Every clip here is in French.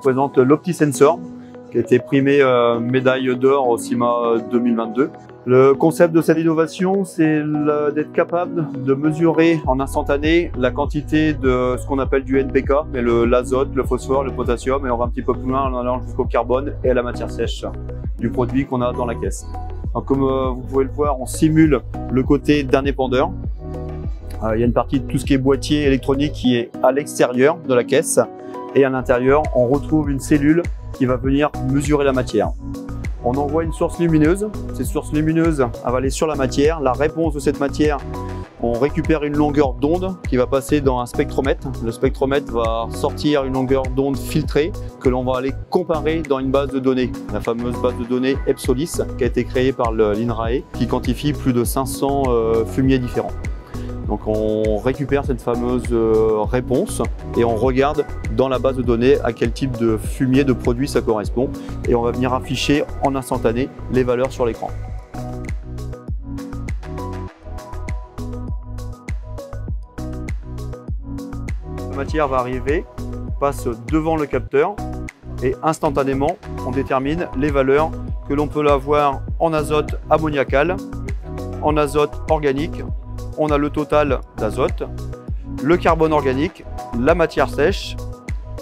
représente l'OptiSensor, qui a été primé médaille d'or au CIMA 2022. Le concept de cette innovation, c'est d'être capable de mesurer en instantané la quantité de ce qu'on appelle du NPK, mais l'azote, le phosphore, le potassium, et on va un petit peu plus loin en allant jusqu'au carbone et à la matière sèche du produit qu'on a dans la caisse. Donc, comme vous pouvez le voir, on simule le côté d'un épandeur. Il y a une partie de tout ce qui est boîtier électronique qui est à l'extérieur de la caisse, et à l'intérieur, on retrouve une cellule qui va venir mesurer la matière. On envoie une source lumineuse. Cette source lumineuse va aller sur la matière. La réponse de cette matière, on récupère une longueur d'onde qui va passer dans un spectromètre. Le spectromètre va sortir une longueur d'onde filtrée que l'on va aller comparer dans une base de données, la fameuse base de données EPSOLIS qui a été créée par l'INRAE, qui quantifie plus de 500 fumiers différents. Donc on récupère cette fameuse réponse et on regarde dans la base de données à quel type de fumier, de produit ça correspond, et on va venir afficher en instantané les valeurs sur l'écran. La matière va arriver, passe devant le capteur et instantanément on détermine les valeurs que l'on peut avoir en azote ammoniacal, en azote organique. On a le total d'azote, le carbone organique, la matière sèche,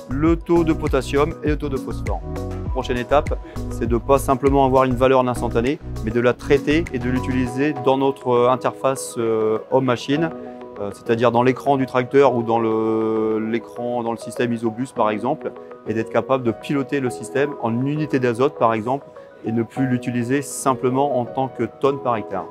le taux de potassium et le taux de phosphore. La prochaine étape, c'est de ne pas simplement avoir une valeur en instantané, mais de la traiter et de l'utiliser dans notre interface homme-machine, c'est-à-dire dans l'écran du tracteur ou dans le système Isobus par exemple, et d'être capable de piloter le système en unité d'azote par exemple, et ne plus l'utiliser simplement en tant que tonne par hectare.